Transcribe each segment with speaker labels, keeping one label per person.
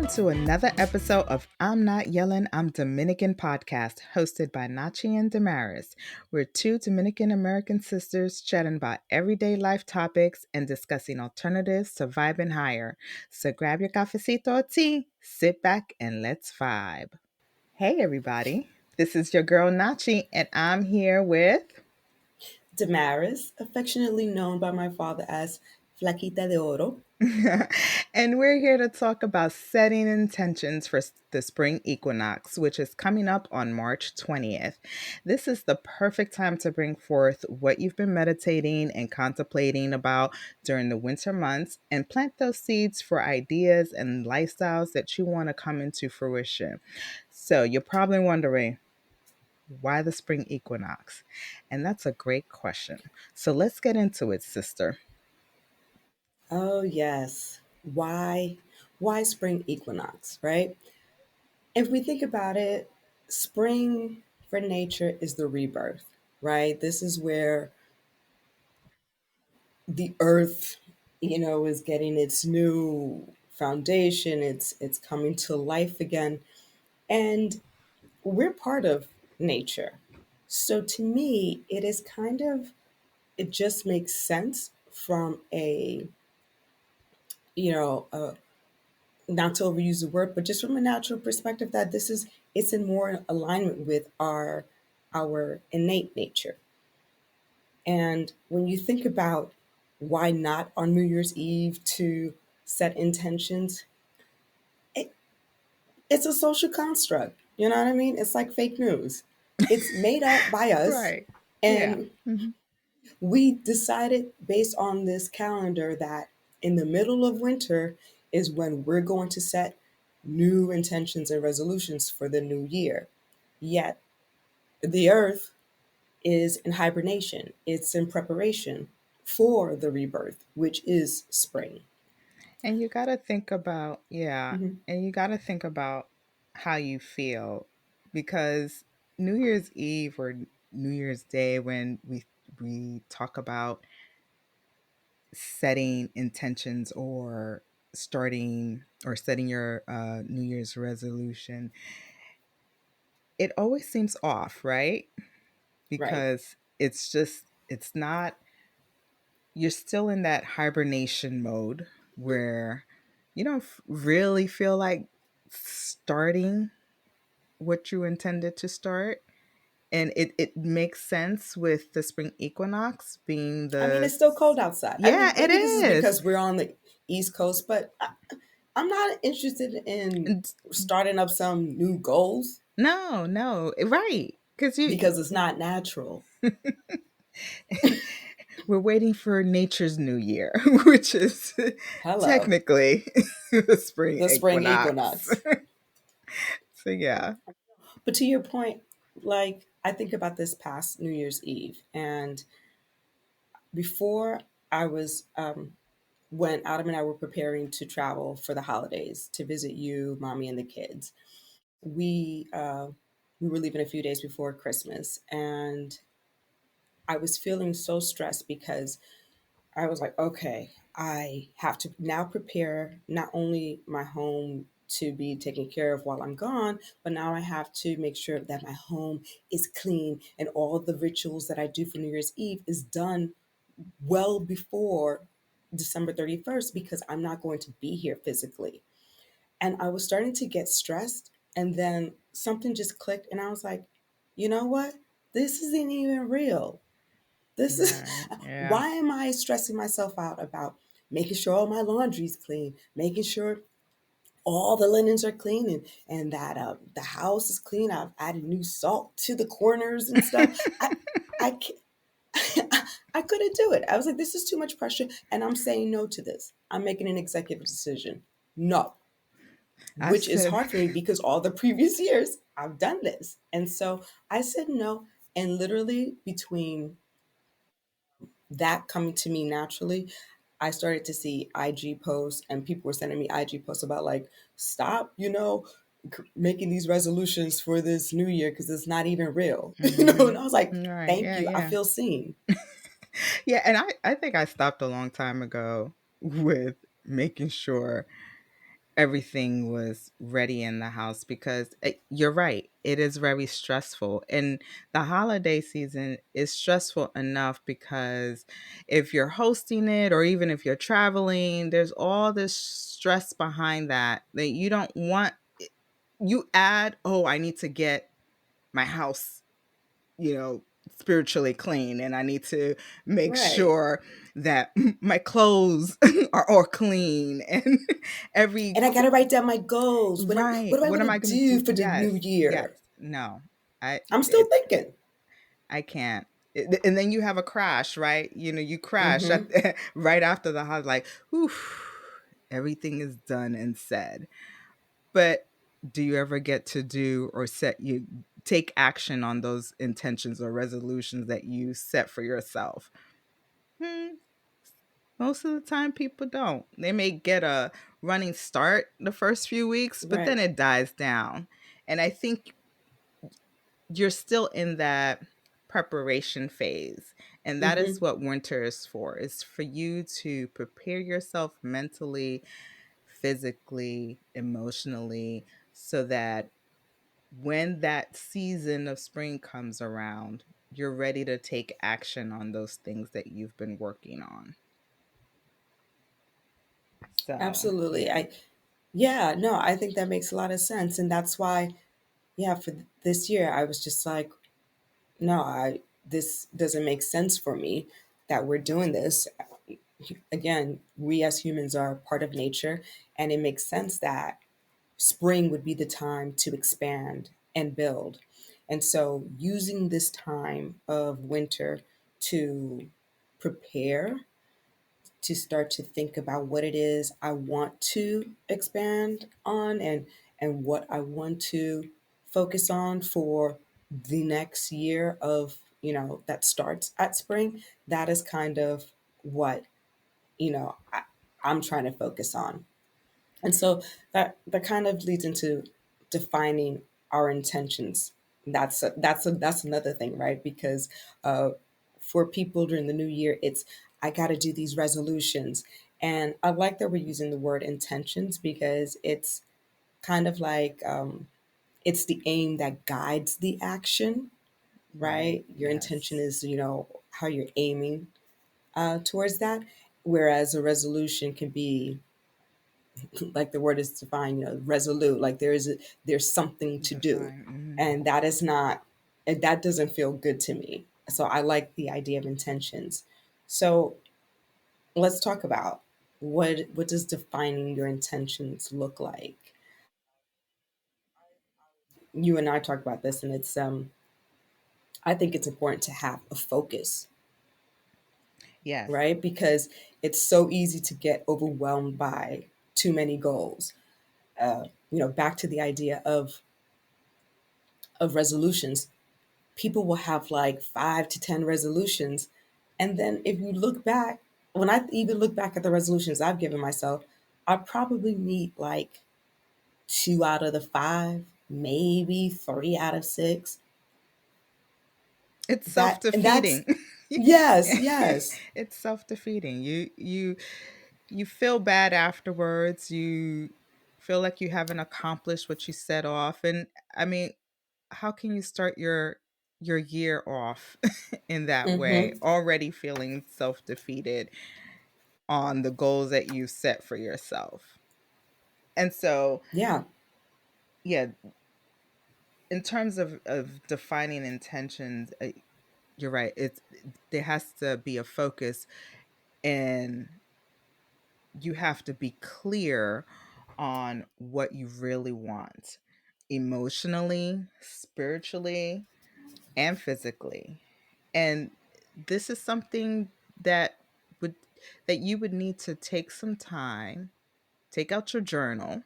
Speaker 1: Welcome to another episode of I'm Not Yelling, I'm Dominican podcast, hosted by Nachi and Damaris. We're two Dominican American sisters chatting about everyday life topics and discussing alternatives to vibing higher. So grab your cafecito or tea, sit back, and let's vibe. Hey, everybody. This is your girl Nachi, and I'm here with.
Speaker 2: Damaris, affectionately known by my father as Flaquita de Oro.
Speaker 1: And we're here to talk about setting intentions for the spring equinox, which is coming up on March 20th. This is the perfect time to bring forth what you've been meditating and contemplating about during the winter months and plant those seeds for ideas and lifestyles that you want to come into fruition. So you're probably wondering, why the spring equinox? And that's a great question. So let's get into it, sister.
Speaker 2: Oh yes. Why spring equinox, right? If we think about it, spring for nature is the rebirth, right? This is where the earth, is getting its new foundation, it's coming to life again. And we're part of nature. So to me, it just makes sense from a not to overuse the word, but just from a natural perspective that it's in more alignment with our innate nature. And when you think about why not on New Year's Eve to set intentions, it, it's a social construct. You know what I mean? It's like fake news. It's made up by us,
Speaker 1: Right. Yeah.
Speaker 2: and we decided based on this calendar that in the middle of winter is when we're going to set new intentions and resolutions for the new year. Yet the earth is in hibernation, it's in preparation for the rebirth, which is spring.
Speaker 1: And you got to think about, yeah,
Speaker 2: Mhm.
Speaker 1: and you got to think about how you feel because New Year's Eve or New Year's Day when we talk about setting intentions or starting or setting your New Year's resolution, it always seems off, right?
Speaker 2: Right.
Speaker 1: Because it's not, you're still in that hibernation mode where you don't really feel like starting what you intended to start. And it makes sense with the spring equinox being
Speaker 2: I mean, it's still cold outside. I
Speaker 1: yeah,
Speaker 2: mean,
Speaker 1: it
Speaker 2: maybe this is
Speaker 1: is.
Speaker 2: because we're on the East Coast, but I'm not interested in
Speaker 1: And
Speaker 2: starting up some new goals
Speaker 1: no, no, right. Because
Speaker 2: because it's not natural.
Speaker 1: we're waiting for nature's new year, which is
Speaker 2: Hello,
Speaker 1: technically the spring
Speaker 2: the spring
Speaker 1: equinox.
Speaker 2: equinox.
Speaker 1: So yeah.
Speaker 2: But to your point, like I think about this past New Year's Eve, and before I was, when Adam and I were preparing to travel for the holidays to visit you, mommy, and the kids, we uh, we were leaving a few days before Christmas, and I was feeling so stressed because I was like, okay, I have to now prepare not only my home to be taken care of while I'm gone, but now I have to make sure that my home is clean and all the rituals that I do for New Year's Eve is done well before December 31st because I'm not going to be here physically. And I was starting to get stressed. And then something just clicked, and I was like, you know what? This isn't even real. This is
Speaker 1: Right. Yeah.
Speaker 2: why am I stressing myself out about making sure all my laundry's clean, making sure all the linens are clean and that the house is clean. I've added new salt to the corners and stuff. I can't, I couldn't do it. I was like, this is too much pressure, and I'm saying no to this. I'm making an executive decision. No,
Speaker 1: I
Speaker 2: which is
Speaker 1: said,
Speaker 2: hard for me because all the previous years I've done this. And so I said no. And literally between that coming to me naturally, I started to see IG posts and people were sending me IG posts about like, stop, making these resolutions for this new year because it's not even real, And I was like,
Speaker 1: right.
Speaker 2: thank
Speaker 1: Yeah.
Speaker 2: you. I
Speaker 1: Yeah.
Speaker 2: feel seen.
Speaker 1: Yeah. And I think I stopped a long time ago with making sure everything was ready in the house because you're right, it is very stressful, and the holiday season is stressful enough because if you're hosting it or even if you're traveling, there's all this stress behind that you don't want. You add, oh, I need to get my house, spiritually clean, and I need to make
Speaker 2: Right.
Speaker 1: sure that my clothes are all clean and every
Speaker 2: And I gotta write down my goals. What
Speaker 1: right.
Speaker 2: do I
Speaker 1: What
Speaker 2: want
Speaker 1: am
Speaker 2: to
Speaker 1: I going to
Speaker 2: do
Speaker 1: do?
Speaker 2: for the new
Speaker 1: Yes. Yes.
Speaker 2: year?
Speaker 1: No. I
Speaker 2: I'm still
Speaker 1: it's
Speaker 2: thinking.
Speaker 1: I can't. And then you have a crash, right? You crash
Speaker 2: Mm-hmm.
Speaker 1: right after the house, like, whew, everything is done and said. But do you ever get to do or set you take action on those intentions or resolutions that you set for yourself? Hmm, most of the time people don't. They may get a running start the first few weeks, but then
Speaker 2: Right.
Speaker 1: it dies down. And I think you're still in that preparation phase. And that is
Speaker 2: Mm-hmm.
Speaker 1: what winter is for. Is for you to prepare yourself mentally, physically, emotionally, so that when that season of spring comes around, you're ready to take action on those things that you've been working on. So,
Speaker 2: Absolutely.
Speaker 1: yeah.
Speaker 2: Yeah, no, I think that makes a lot of sense. And that's why, yeah, for this year, I was just like, no, this doesn't make sense for me that we're doing this. Again, we as humans are part of nature, and it makes sense that spring would be the time to expand and build. And so, using this time of winter to prepare, to start to think about what it is I want to expand on, and what I want to focus on for the next year of, that starts at spring. That is kind of what, I'm trying to focus on. And so that kind of leads into defining our intentions. That's another thing, right? Because uh, for people during the new year, it's, I got to do these resolutions, and I like that we're using the word intentions because it's kind of like, it's the aim that guides the action,
Speaker 1: Right.
Speaker 2: right? Your intention
Speaker 1: Yes.
Speaker 2: is, how you're aiming towards that, whereas a resolution can be, like the word is defined, resolute, like there's something to do,
Speaker 1: Define. Mhm.
Speaker 2: and that is not, and that doesn't feel good to me. So I like the idea of intentions. So let's talk about what does defining your intentions look like. You and I talked about this, and it's, I think it's important to have a focus,
Speaker 1: Yes.
Speaker 2: right? Because it's so easy to get overwhelmed by too many goals. Back to the idea of resolutions, people will have like 5 to 10 resolutions. And then if you look back, when I even look back at the resolutions I've given myself, I probably meet like 2 out of the 5, maybe 3 out of 6.
Speaker 1: It's
Speaker 2: And that's,
Speaker 1: self-defeating.
Speaker 2: yes, yes.
Speaker 1: It's self-defeating. You feel bad afterwards. You feel like you haven't accomplished what you set off. And I mean, how can you start your year off in that way,
Speaker 2: Mm-hmm.
Speaker 1: already feeling self-defeated on the goals that you set for yourself? And so,
Speaker 2: Yeah.
Speaker 1: yeah, in terms of defining intentions, you're right. There has to be a focus, and you have to be clear on what you really want emotionally, spiritually, and physically. And this is something that would that you would need to take some time, take out your journal,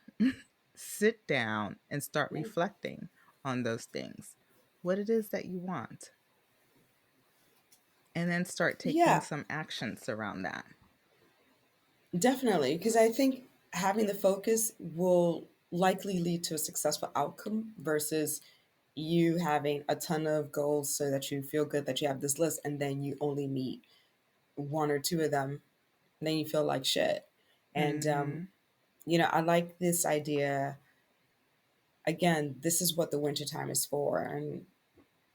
Speaker 1: sit down and start reflecting on those things. What it is that you want, and then start taking
Speaker 2: Yeah,
Speaker 1: some actions around that.
Speaker 2: definitely. Because I think having the focus will likely lead to a successful outcome versus you having a ton of goals so that you feel good that you have this list, and then you only meet 1 or 2 of them, and then you feel like shit. And
Speaker 1: Mhm.
Speaker 2: I like this idea. Again, this is what the wintertime is for. And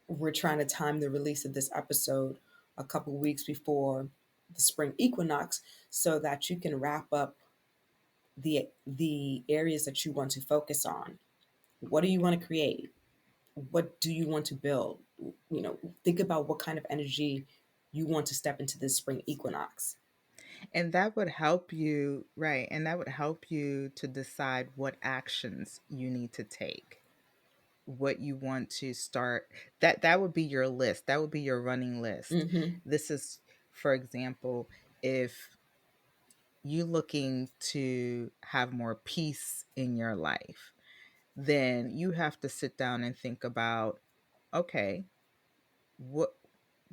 Speaker 2: we're trying to time the release of this episode a couple weeks before the spring equinox so that you can wrap up the areas that you want to focus on. What do you want to create? What do you want to build? Think about what kind of energy you want to step into this spring equinox.
Speaker 1: And that would help you, right? And that would help you to decide what actions you need to take, what you want to start. That would be your list. That would be your running list.
Speaker 2: Mm-hmm.
Speaker 1: This is, for example, if you looking to have more peace in your life, then you have to sit down and think about, okay, what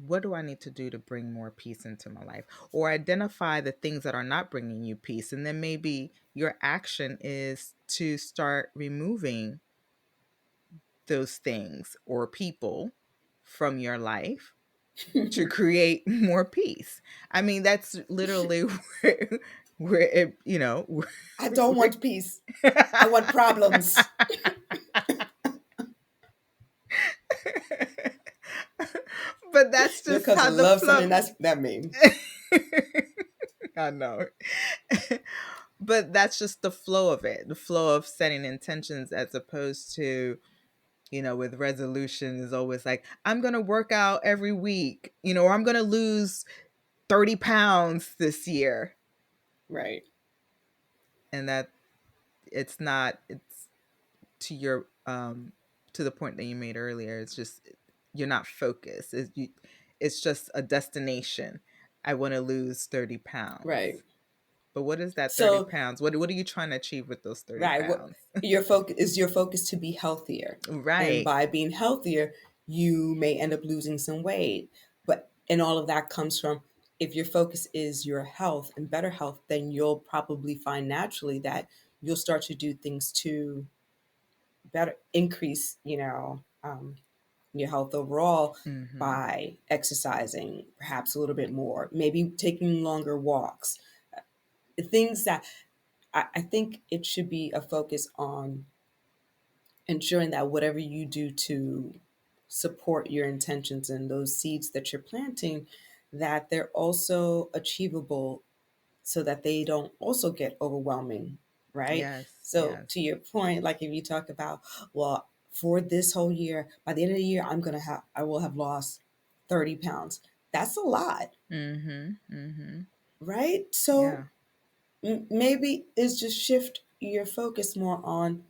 Speaker 1: what do I need to do to bring more peace into my life? Or identify the things that are not bringing you peace. And then maybe your action is to start removing those things or people from your life to create more peace. I mean, that's literally where it,
Speaker 2: I don't
Speaker 1: where,
Speaker 2: want peace. I want problems.
Speaker 1: but that's
Speaker 2: Your
Speaker 1: just how
Speaker 2: cousin
Speaker 1: the
Speaker 2: loves
Speaker 1: flow.
Speaker 2: something that mean.
Speaker 1: I know. But that's just the flow of it, the flow of setting intentions, as opposed to, with resolution is always like, I'm going to work out every week, or I'm going to lose 30 pounds this year.
Speaker 2: Right.
Speaker 1: And that it's to your, to the point that you made earlier. It's just, you're not focused. It's just a destination. I want to lose 30
Speaker 2: Right.
Speaker 1: pounds. But what is that 30
Speaker 2: So,
Speaker 1: pounds? What are you trying to achieve with those 30
Speaker 2: right, what
Speaker 1: pounds?
Speaker 2: your focus to be healthier. And
Speaker 1: Right.
Speaker 2: by being healthier, you may end up losing some weight. But and all of that comes from, if your focus is your health and better health, then you'll probably find naturally that you'll start to do things to better increase, your health overall,
Speaker 1: Mhm.
Speaker 2: by exercising perhaps a little bit more, maybe taking longer walks, things that I think it should be a focus on ensuring that whatever you do to support your intentions and those seeds that you're planting, that they're also achievable so that they don't also get overwhelming, right?
Speaker 1: Yes,
Speaker 2: So
Speaker 1: yes.
Speaker 2: to your point, like if you talk about, well, for this whole year, by the end of the year, I will have lost 30 pounds. That's a lot,
Speaker 1: Mhm. Mhm.
Speaker 2: right? So
Speaker 1: Yeah.
Speaker 2: maybe it's just shift your focus more on,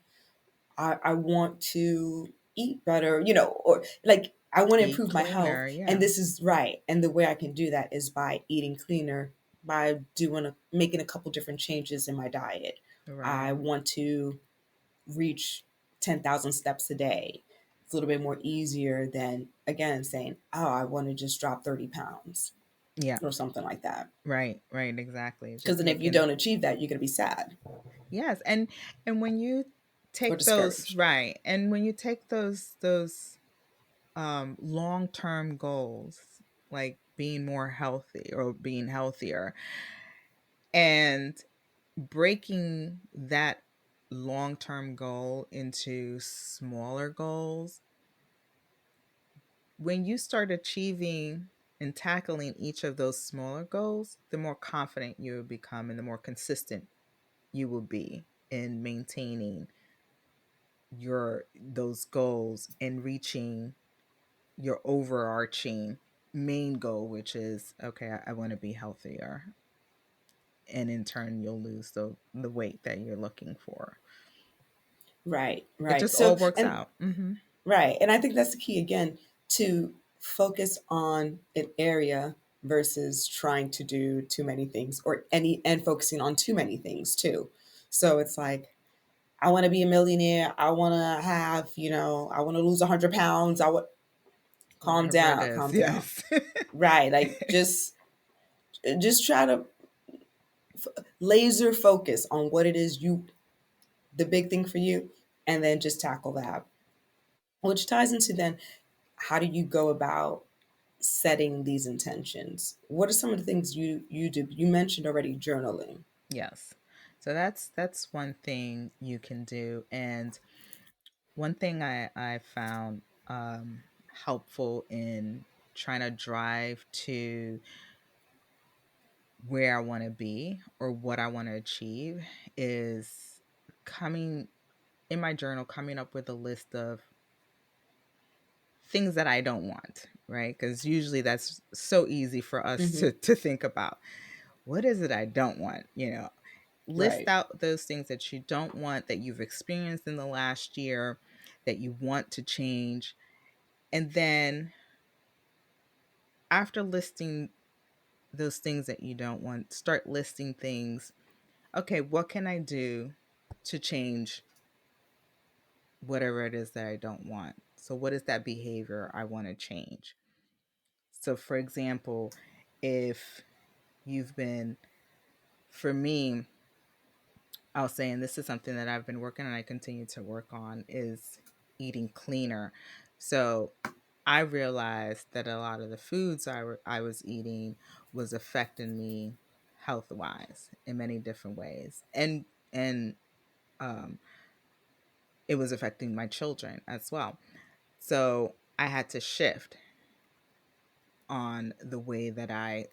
Speaker 2: I want to eat better, or like I want to
Speaker 1: Eat
Speaker 2: improve my health.
Speaker 1: cleaner,
Speaker 2: And
Speaker 1: yeah.
Speaker 2: this is right. And the way I can do that is by eating cleaner, by making a couple different changes in my diet. I
Speaker 1: Right.
Speaker 2: want to reach 10,000 steps a day. It's a little bit more easier than, again, saying, oh, I want to just drop 30 pounds
Speaker 1: Yeah.
Speaker 2: or something like that.
Speaker 1: Right, right, exactly.
Speaker 2: Because
Speaker 1: Just
Speaker 2: then if you
Speaker 1: making.
Speaker 2: don't achieve that, you're going to be sad
Speaker 1: Yes, and when you
Speaker 2: or
Speaker 1: take those,
Speaker 2: discouraged.
Speaker 1: right, and when you take those long-term goals, like being more healthy or being healthier, and breaking that long-term goal into smaller goals, when you start achieving and tackling each of those smaller goals, the more confident you will become and the more consistent you will be in maintaining your those goals and reaching your overarching main goal, which is, okay, I want to be healthier, and in turn you'll lose the weight that you're looking for.
Speaker 2: Right,
Speaker 1: It
Speaker 2: right.
Speaker 1: just all
Speaker 2: So,
Speaker 1: works
Speaker 2: and
Speaker 1: out. Hmm.
Speaker 2: right. And I think that's the key again, to focus on an area versus trying to do too many things, or any and focusing on too many things too. So it's like, I want to be a millionaire. I want to have, I want to lose 100 pounds. I want, calm
Speaker 1: Whatever it
Speaker 2: down,
Speaker 1: is,
Speaker 2: calm down.
Speaker 1: yes.
Speaker 2: Right. Like just try to laser focus on what it is the big thing for you, and then just tackle that, which ties into then, how do you go about setting these intentions? What are some of the things you do? You mentioned already journaling.
Speaker 1: Yes. So that's one thing you can do. And one thing I found helpful in trying to drive to where I want to be or what I want to achieve is coming in my journal, coming up with a list of things that I don't want, right? Because usually that's so easy for us
Speaker 2: Hmm.
Speaker 1: to think about. What is it I don't want? List
Speaker 2: Right.
Speaker 1: out those things that you don't want, that you've experienced in the last year, that you want to change. And then after listing those things that you don't want, start listing things. Okay, what can I do to change whatever it is that I don't want? So, what is that behavior I want to change? So, for example, if you've been, for me, I'll say, and this is something that I've been working on, I continue to work on, is eating cleaner. So, I realized that a lot of the foods I was eating was affecting me health wise in many different ways. And um, it was affecting my children as well. So I had to shift on the way that I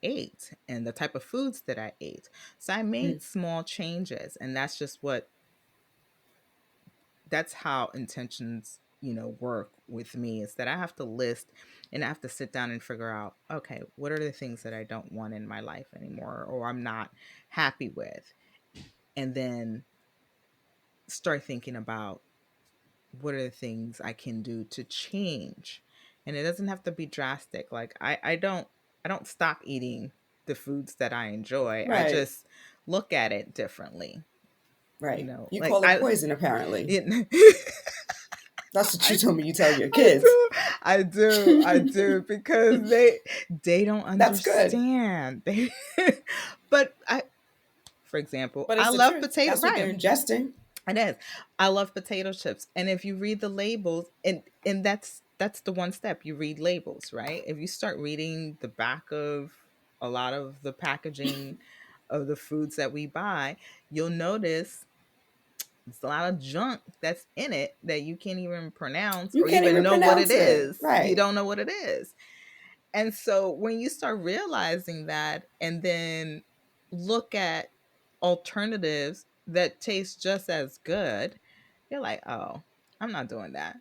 Speaker 1: ate and the type of foods that I ate. So I made
Speaker 2: Mm.
Speaker 1: small changes, and that's how intentions, work with me, is that I have to list and I have to sit down and figure out, okay, what are the things that I don't want in my life anymore or I'm not happy with? And then start thinking about what are the things I can do to change. And it doesn't have to be drastic. Like I don't stop eating the foods that I enjoy. I
Speaker 2: Right.
Speaker 1: just look at it differently.
Speaker 2: Right. You
Speaker 1: Like
Speaker 2: call it poison, apparently.
Speaker 1: it,
Speaker 2: That's what you
Speaker 1: I
Speaker 2: told me you tell your
Speaker 1: I
Speaker 2: kids.
Speaker 1: do. I do because they don't
Speaker 2: That's good.
Speaker 1: understand. But for example,
Speaker 2: But
Speaker 1: I
Speaker 2: it's the
Speaker 1: love
Speaker 2: truth.
Speaker 1: potato
Speaker 2: That's what they're
Speaker 1: right.
Speaker 2: ingesting.
Speaker 1: It is. I love potato chips. And if you read the labels, and that's the one step. You read labels, right? If you start reading the back of a lot of the packaging of the foods that we buy, you'll notice there's a lot of junk that's in it that you can't even pronounce
Speaker 2: You
Speaker 1: or
Speaker 2: can't
Speaker 1: even
Speaker 2: even
Speaker 1: know what it
Speaker 2: pronounce it.
Speaker 1: is. You
Speaker 2: Right.
Speaker 1: don't know what it is. And so when you start realizing that and then look at alternatives that taste just as good, you're like, "Oh, I'm not doing that."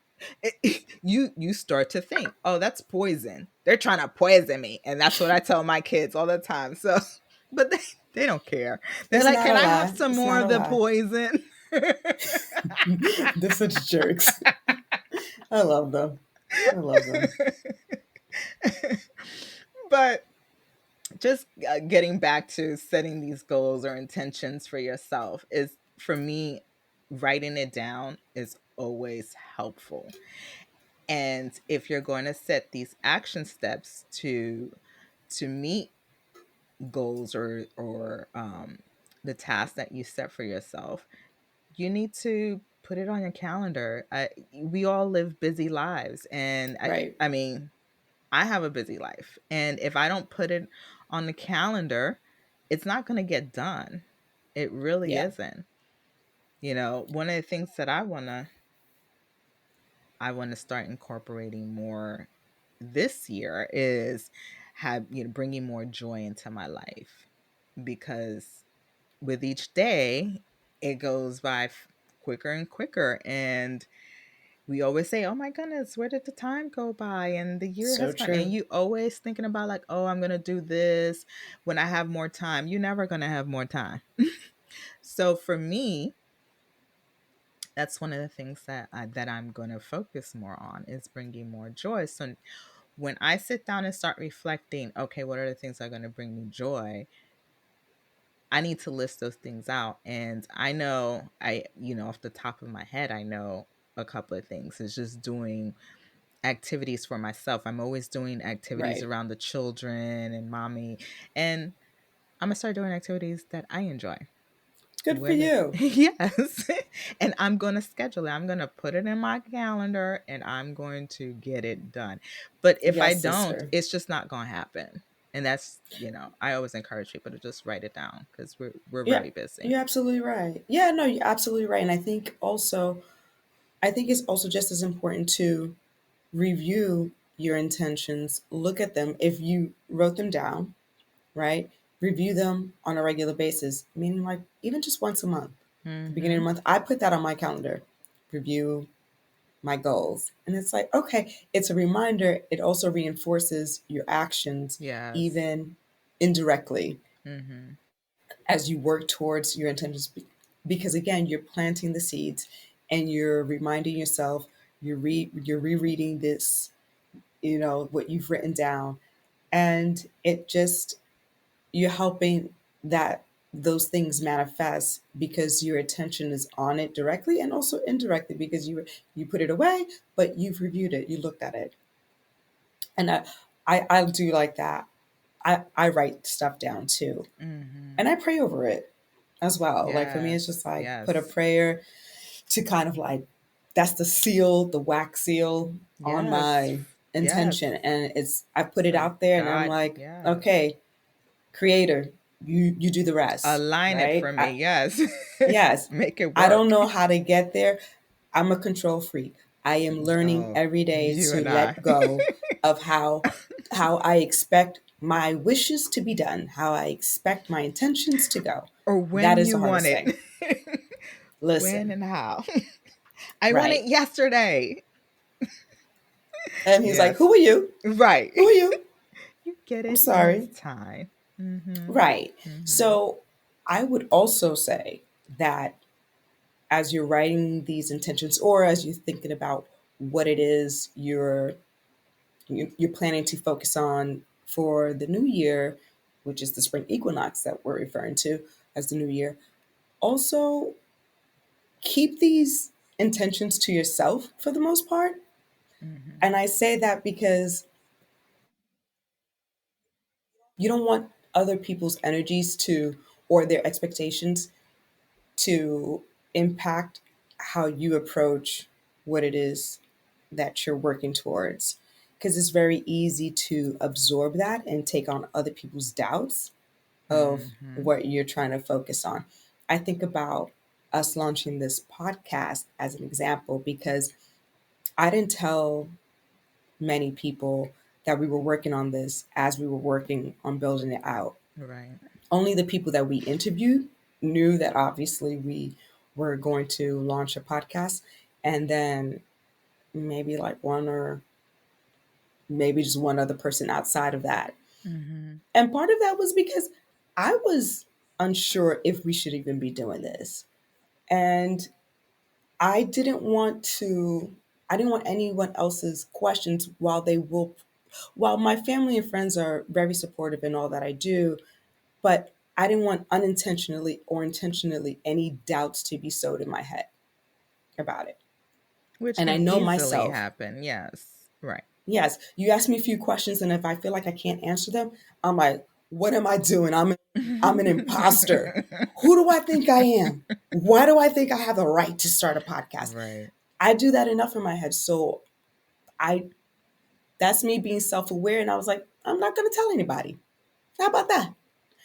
Speaker 1: You start to think, "Oh, that's poison. They're trying to poison me." And that's what I tell my kids all the time. So, but they don't care. They're
Speaker 2: It's
Speaker 1: like,
Speaker 2: not
Speaker 1: "Can
Speaker 2: a
Speaker 1: I have
Speaker 2: lie.
Speaker 1: some
Speaker 2: It's
Speaker 1: more
Speaker 2: not
Speaker 1: of
Speaker 2: a
Speaker 1: the
Speaker 2: lie.
Speaker 1: poison?"
Speaker 2: They're such jerks. I love them. I love them.
Speaker 1: But just getting back to setting these goals or intentions for yourself is, for me, writing it down is always helpful. And if you're going to set these action steps to meet goals or the task that you set for yourself, you need to put it on your calendar. We all live busy lives, and I
Speaker 2: Right.
Speaker 1: I mean, I have a busy life. And if I don't put it on the calendar, it's not going to get done. It really
Speaker 2: Yeah.
Speaker 1: isn't. One of the things that I want to start incorporating more this year is bringing more joy into my life, because with each day it goes by quicker and quicker, and we always say, "Oh my goodness, where did the time go by?" And the year
Speaker 2: So
Speaker 1: has gone, and
Speaker 2: true.
Speaker 1: you always thinking about like, "Oh, I'm gonna do this when I have more time." You're never gonna have more time. So for me, that's one of the things that I'm gonna focus more on, is bringing more joy. So when I sit down and start reflecting, okay, what are the things that are gonna bring me joy? I need to list those things out, and I know off the top of my head, I know a couple of things. It's just doing activities for myself. I'm always doing activities
Speaker 2: Right.
Speaker 1: around the children and mommy. And I'm gonna start doing activities that I enjoy.
Speaker 2: Good for
Speaker 1: When
Speaker 2: you.
Speaker 1: yes. And I'm gonna schedule it. I'm gonna put it in my calendar and I'm going to get it done. But if I
Speaker 2: Yes,
Speaker 1: don't,
Speaker 2: sister.
Speaker 1: it's just not gonna happen. And that's, I always encourage people to just write it down because we're
Speaker 2: Yeah,
Speaker 1: very busy.
Speaker 2: you're absolutely right. Yeah, no, you're absolutely right. And I think it's also just as important to review your intentions, look at them. If you wrote them down, right? Review them on a regular basis, meaning like even just once a month. The beginning of
Speaker 1: Mm-hmm.
Speaker 2: the month, I put that on my calendar. Review my goals. And it's like, okay, it's a reminder. It also reinforces your actions,
Speaker 1: Yes.
Speaker 2: even indirectly,
Speaker 1: Mm-hmm.
Speaker 2: as you work towards your intentions. Because again, you're planting the seeds and you're reminding yourself, you're rereading this, what you've written down. And it just, you're helping that those things manifest because your attention is on it directly and also indirectly because you put it away, but you've reviewed it, you looked at it. And I do like that. I write stuff down too,
Speaker 1: Mm-hmm.
Speaker 2: and I pray over it as well. Like for me, it's just
Speaker 1: Yes.
Speaker 2: like put a
Speaker 1: Yes.
Speaker 2: prayer to kind of like, that's the seal, the wax seal on
Speaker 1: Yes.
Speaker 2: my
Speaker 1: Yes.
Speaker 2: intention, and I put
Speaker 1: It's
Speaker 2: it
Speaker 1: like
Speaker 2: out there, and I'm
Speaker 1: God,
Speaker 2: like,
Speaker 1: yes.
Speaker 2: okay, Creator, you do the rest,
Speaker 1: Align it
Speaker 2: right?
Speaker 1: for me. Yes.
Speaker 2: Yes,
Speaker 1: Make it
Speaker 2: I don't
Speaker 1: work.
Speaker 2: know how to get there. I'm a control freak. I am learning
Speaker 1: Oh,
Speaker 2: every day
Speaker 1: you
Speaker 2: to
Speaker 1: and I.
Speaker 2: let go of how I expect my wishes to be done, how I expect my intentions to go.
Speaker 1: Or
Speaker 2: That
Speaker 1: when
Speaker 2: is
Speaker 1: you
Speaker 2: the
Speaker 1: want
Speaker 2: hardest
Speaker 1: it.
Speaker 2: thing.
Speaker 1: When
Speaker 2: Listen,
Speaker 1: and how. I want it
Speaker 2: right.
Speaker 1: yesterday.
Speaker 2: And he's like,
Speaker 1: Yes.
Speaker 2: "Who are you?
Speaker 1: Right.
Speaker 2: Who are you?"
Speaker 1: You get
Speaker 2: I'm
Speaker 1: it in its
Speaker 2: sorry.
Speaker 1: time. Mm-hmm.
Speaker 2: Right.
Speaker 1: Mm-hmm.
Speaker 2: So I would also say that as you're writing these intentions or as you're thinking about what it is you're planning to focus on for the new year, which is the spring equinox that we're referring to as the new year, also keep these intentions to yourself for the most part.
Speaker 1: Mm-hmm.
Speaker 2: And I say that because you don't want other people's energies to, or their expectations to impact how you approach what it is that you're working towards. Because it's very easy to absorb that and take on other people's doubts of
Speaker 1: Mm-hmm.
Speaker 2: what you're trying to focus on. I think about us launching this podcast as an example because I didn't tell many people that we were working on this as we were working on building it out.
Speaker 1: Right.
Speaker 2: Only the people that we interviewed knew that obviously we were going to launch a podcast. And then maybe like one or maybe just one other person outside of that.
Speaker 1: Mm-hmm.
Speaker 2: And part of that was because I was unsure if we should even be doing this. And I didn't want to, I didn't want anyone else's questions while my family and friends are very supportive in all that I do, but I didn't want unintentionally or intentionally any doubts to be sowed in my head about it.
Speaker 1: Which
Speaker 2: And I
Speaker 1: can
Speaker 2: know
Speaker 1: easily
Speaker 2: myself.
Speaker 1: happen. Yes. Right.
Speaker 2: Yes, you ask me a few questions, and if I feel like I can't answer them, I'm like, "What am I doing? I'm an imposter. Who do I think I am? Why do I think I have the right to start a podcast?"
Speaker 1: Right.
Speaker 2: I do that enough in my head, so I that's me being self aware, and I was like, I'm not going to tell anybody. How about that?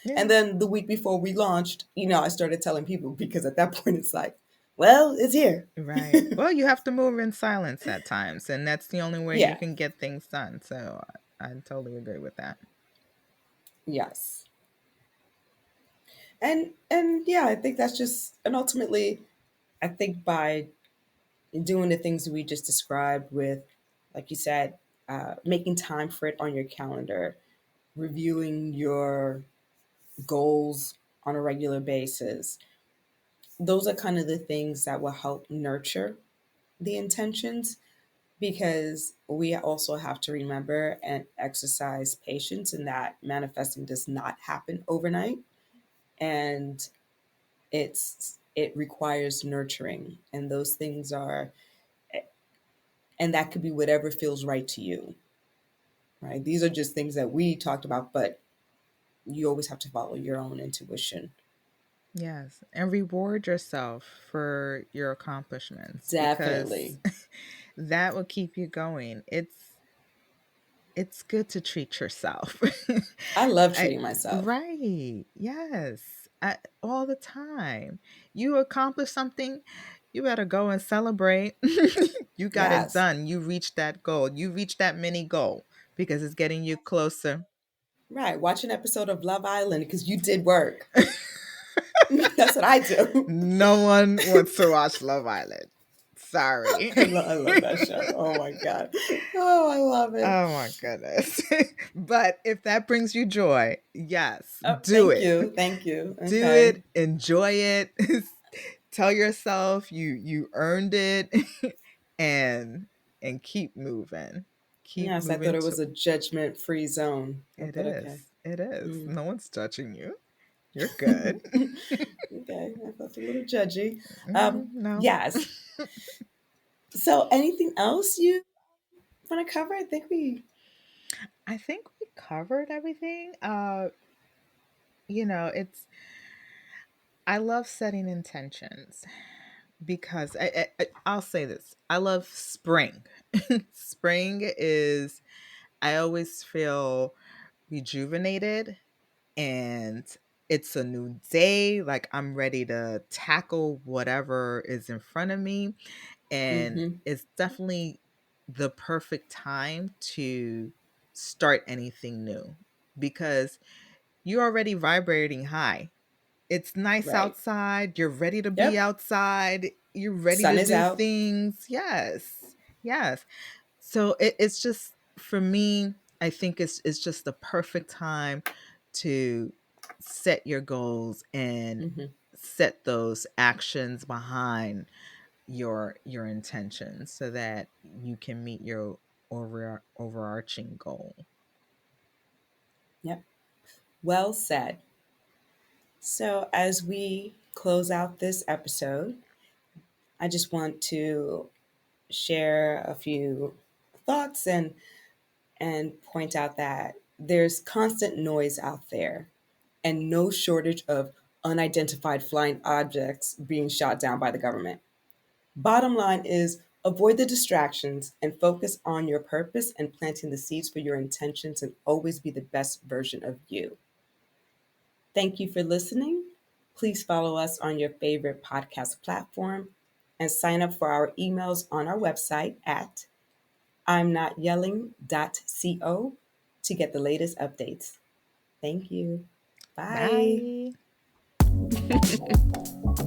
Speaker 2: And
Speaker 1: Yeah.
Speaker 2: then the week before we launched, I started telling people because at that point it's like, well, it's here.
Speaker 1: Right. Well, you have to move in silence at times, and that's the only way you
Speaker 2: Yeah.
Speaker 1: can get things done. So I totally agree with that.
Speaker 2: Yes. And yeah, I think that's just, and ultimately I think by doing the things that we just described with, like you said, making time for it on your calendar, reviewing your goals on a regular basis, those are kind of the things that will help nurture the intentions, because we also have to remember and exercise patience in that manifesting does not happen overnight, and it requires nurturing, and those things are, and that could be whatever feels right to you, right? These are just things that we talked about, but you always have to follow your own intuition.
Speaker 1: Yes. And reward yourself for your accomplishments because
Speaker 2: Definitely.
Speaker 1: that will keep you going. it's good to treat yourself.
Speaker 2: I love
Speaker 1: I,
Speaker 2: treating myself.
Speaker 1: right. Yes. All the time. You accomplish something, you better go and celebrate. You got it
Speaker 2: Yes.
Speaker 1: done. You reached that goal. You reached that mini goal because it's getting you closer.
Speaker 2: Right. Watch an episode of Love Island because you did work. That's what I do.
Speaker 1: No one wants to watch Love Island. Sorry.
Speaker 2: I love that show. Oh my God. Oh, I love it.
Speaker 1: Oh my goodness. But if that brings you joy, yes,
Speaker 2: Oh,
Speaker 1: do
Speaker 2: thank
Speaker 1: it.
Speaker 2: you. Thank you.
Speaker 1: Do
Speaker 2: Okay.
Speaker 1: it, enjoy it. Tell yourself you earned it and keep moving. Keep
Speaker 2: Yes, I thought
Speaker 1: moving
Speaker 2: it
Speaker 1: to
Speaker 2: was a judgment free zone,
Speaker 1: it
Speaker 2: but okay.
Speaker 1: is. It is.
Speaker 2: Mm.
Speaker 1: No one's judging you. You're good.
Speaker 2: Okay, I felt a little judgy.
Speaker 1: No.
Speaker 2: Yes. So, anything else you want to cover? I think we.
Speaker 1: I think we covered everything. It's I love setting intentions because I'll say this. I love spring. Spring is I always feel rejuvenated and it's a new day. Like I'm ready to tackle whatever is in front of me. And
Speaker 2: Hmm.
Speaker 1: it's definitely the perfect time to start anything new because you're already vibrating high. It's nice
Speaker 2: Right.
Speaker 1: outside. You're ready to be
Speaker 2: Yep.
Speaker 1: outside. You're ready to
Speaker 2: Sun is
Speaker 1: do
Speaker 2: out.
Speaker 1: things. Yes. Yes. So it's just for me, I think it's just the perfect time to set your goals and
Speaker 2: Hmm.
Speaker 1: set those actions behind your intentions so that you can meet your overarching goal.
Speaker 2: Yep. Well said. So, as we close out this episode, I just want to share a few thoughts and point out that there's constant noise out there and no shortage of unidentified flying objects being shot down by the government. Bottom line is avoid the distractions and focus on your purpose and planting the seeds for your intentions and always be the best version of you. Thank you for listening. Please follow us on your favorite podcast platform and sign up for our emails on our website at imnotyelling.co to get the latest updates. Thank you. Bye.
Speaker 1: Bye.